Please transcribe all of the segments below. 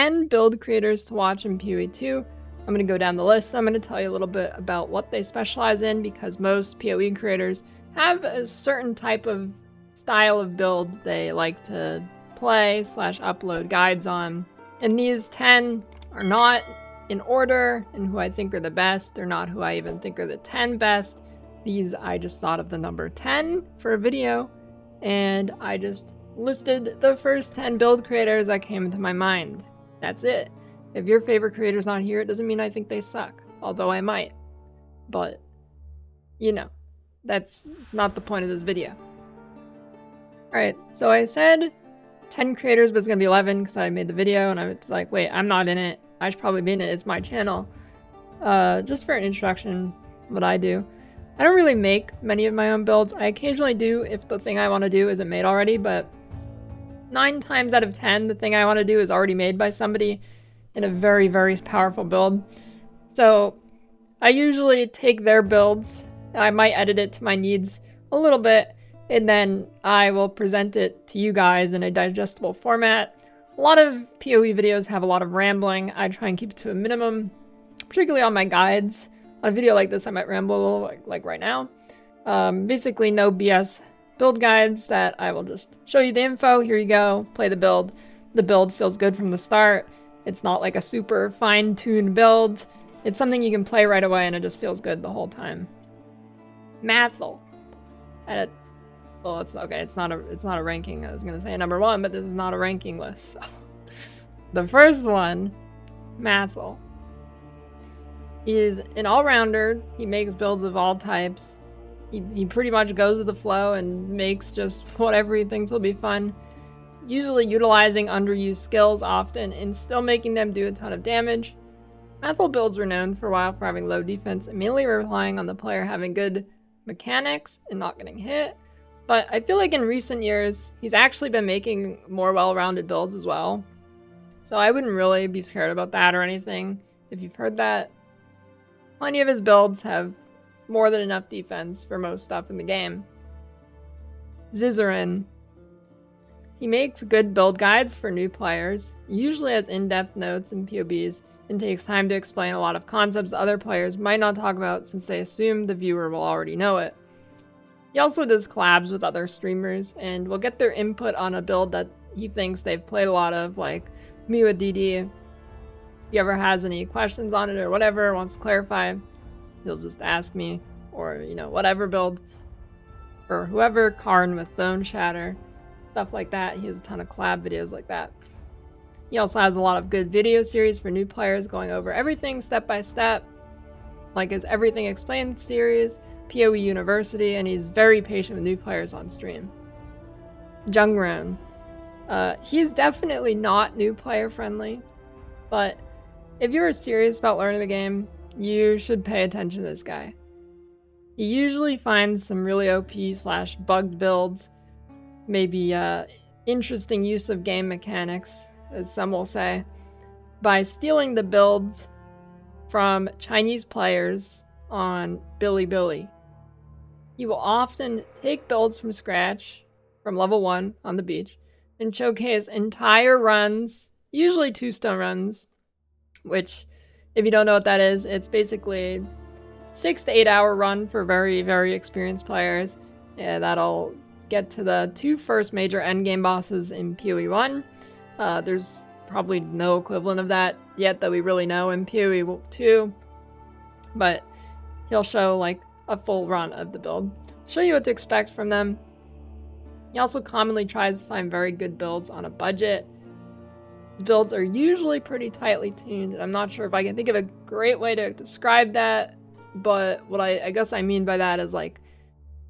10 build creators to watch in PoE 2. I'm going to go down the list. I'm going to tell you a little bit about what they specialize in, because most PoE creators have a certain type of style of build they like to play / upload guides on. And these 10 are not in order and who I think are the best. They're not who I even think are the 10 best. These, I just thought of the number 10 for a video, and I just listed the first 10 build creators that came into my mind. That's it. If your favorite creator's not here, it doesn't mean I think they suck, although I might. But, you know, that's not the point of this video. Alright, so I said 10 creators, but it's gonna be 11 because I made the video, and I was like, wait, I'm not in it. I should probably be in it. It's my channel. Just for an introduction, what I do. I don't really make many of my own builds. I occasionally do if the thing I want to do isn't made already, but 9 times out of 10, the thing I want to do is already made by somebody in a very, very powerful build. So I usually take their builds, I might edit it to my needs a little bit, and then I will present it to you guys in a digestible format. A lot of PoE videos have a lot of rambling. I try and keep it to a minimum, particularly on my guides. On a video like this, I might ramble a little, like right now. Basically, no BS build guides that I will just show you the info. Here you go. Play the build. The build feels good from the start. It's not like a super fine-tuned build. It's something you can play right away, and it just feels good the whole time. Mathil. Well, it's okay. It's not a ranking. I was gonna say number 1, but this is not a ranking list. So. The first one, Mathil. He is an all-rounder. He makes builds of all types. He pretty much goes with the flow and makes just whatever he thinks will be fun. Usually utilizing underused skills often and still making them do a ton of damage. Mathil builds were known for a while for having low defense and mainly relying on the player having good mechanics and not getting hit. But I feel like in recent years, he's actually been making more well-rounded builds as well. So I wouldn't really be scared about that or anything if you've heard that. Plenty of his builds have more than enough defense for most stuff in the game. Zizaran. He makes good build guides for new players, usually has in-depth notes and POBs, and takes time to explain a lot of concepts other players might not talk about since they assume the viewer will already know it. He also does collabs with other streamers and will get their input on a build that he thinks they've played a lot of, like me with DD. If he ever has any questions on it or whatever, wants to clarify, he'll just ask me, or, you know, whatever build, or whoever, Karn with Bone Shatter, stuff like that. He has a ton of collab videos like that. He also has a lot of good video series for new players going over everything step by step, like his Everything Explained series, PoE University, and he's very patient with new players on stream. Jungroan. He's definitely not new player friendly, but if you're serious about learning the game, you should pay attention to this guy. He usually finds some really OP / bugged builds, maybe interesting use of game mechanics, as some will say, by stealing the builds from Chinese players on Bilibili. He will often take builds from scratch, from level 1 on the beach, and showcase entire runs, usually 2-stone runs, which, if you don't know what that is, it's basically 6 to 8 hour run for very, very experienced players. Yeah, that'll get to the 2 first major endgame bosses in PoE 1. There's probably no equivalent of that yet that we really know in PoE 2, but he'll show like a full run of the build. Show you what to expect from them. He also commonly tries to find very good builds on a budget. His builds are usually pretty tightly tuned, and I'm not sure if I can think of a great way to describe that, but what I guess I mean by that is, like,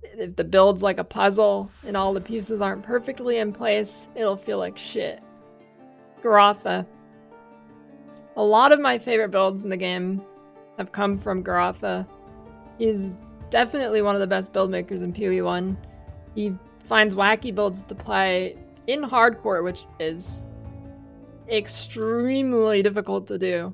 if the build's like a puzzle and all the pieces aren't perfectly in place, it'll feel like shit. Goratha. A lot of my favorite builds in the game have come from Goratha. He's definitely one of the best build makers in PoE 1. He finds wacky builds to play in hardcore, which is extremely difficult to do.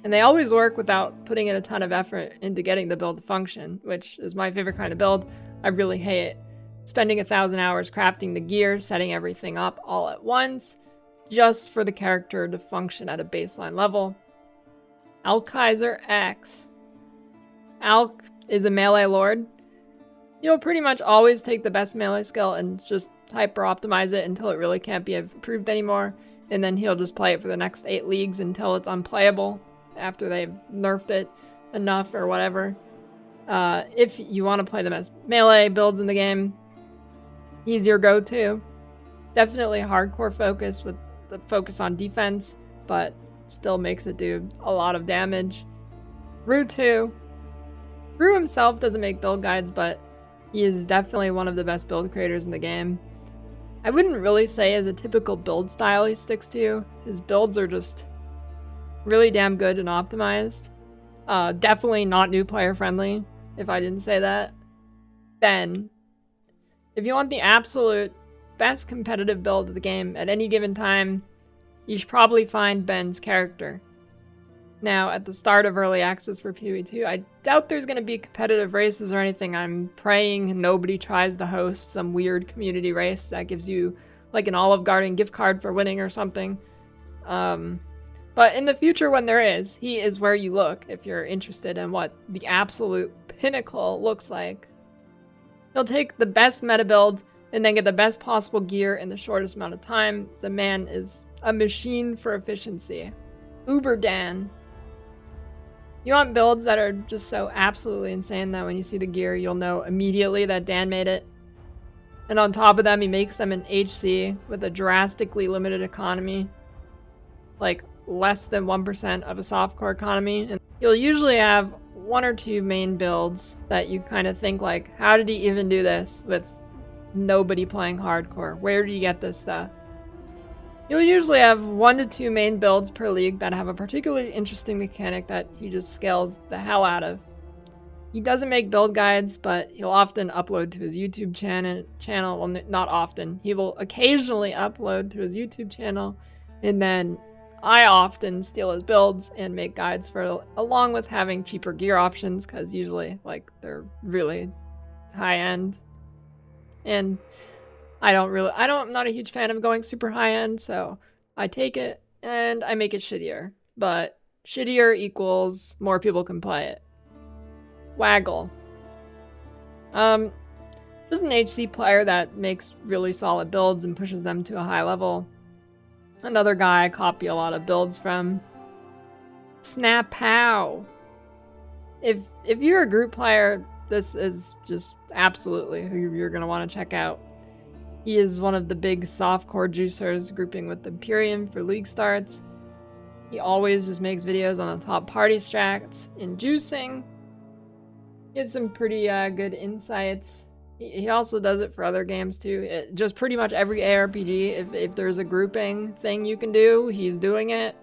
And they always work without putting in a ton of effort into getting the build to function, which is my favorite kind of build. I really hate spending 1,000 hours crafting the gear, setting everything up all at once, just for the character to function at a baseline level. Alkaizer X. Alk is a melee lord. You'll pretty much always take the best melee skill and just hyper optimize it until it really can't be improved anymore. And then he'll just play it for the next 8 leagues until it's unplayable after they've nerfed it enough or whatever. If you want to play the best melee builds in the game, he's your go-to. Definitely hardcore focus with the focus on defense, but still makes it do a lot of damage. Ruetoo. Ru himself doesn't make build guides, but he is definitely one of the best build creators in the game. I wouldn't really say as a typical build style he sticks to. His builds are just really damn good and optimized. Definitely not new player friendly, if I didn't say that. Ben. If you want the absolute best competitive build of the game at any given time, you should probably find Ben's character. Now, at the start of early access for PoE2, I doubt there's going to be competitive races or anything. I'm praying nobody tries to host some weird community race that gives you like an Olive Garden gift card for winning or something. But in the future when there is, he is where you look if you're interested in what the absolute pinnacle looks like. He'll take the best meta build and then get the best possible gear in the shortest amount of time. The man is a machine for efficiency. Uber Dan. You want builds that are just so absolutely insane that when you see the gear, you'll know immediately that Dan made it. And on top of them, he makes them in HC with a drastically limited economy. Like less than 1% of a softcore economy. And you'll usually have 1 or 2 main builds that you kind of think like, how did he even do this with nobody playing hardcore? Where do you get this stuff? You'll usually have 1 to 2 main builds per league that have a particularly interesting mechanic that he just scales the hell out of. He doesn't make build guides, but he'll often upload to his YouTube channel. Well, not often. He will occasionally upload to his YouTube channel, and then I often steal his builds and make guides for, along with having cheaper gear options, because usually, like, they're really high end. And I'm not a huge fan of going super high end, so I take it and I make it shittier. But shittier equals more people can play it. Waggle. Just an HC player that makes really solid builds and pushes them to a high level. Another guy I copy a lot of builds from. Snapow. If you're a group player, this is just absolutely who you're going to want to check out. He is one of the big softcore juicers, grouping with Imperium for league starts. He always just makes videos on the top party strats in juicing. He has some pretty good insights. He also does it for other games too. Just pretty much every ARPG, if there's a grouping thing you can do, he's doing it.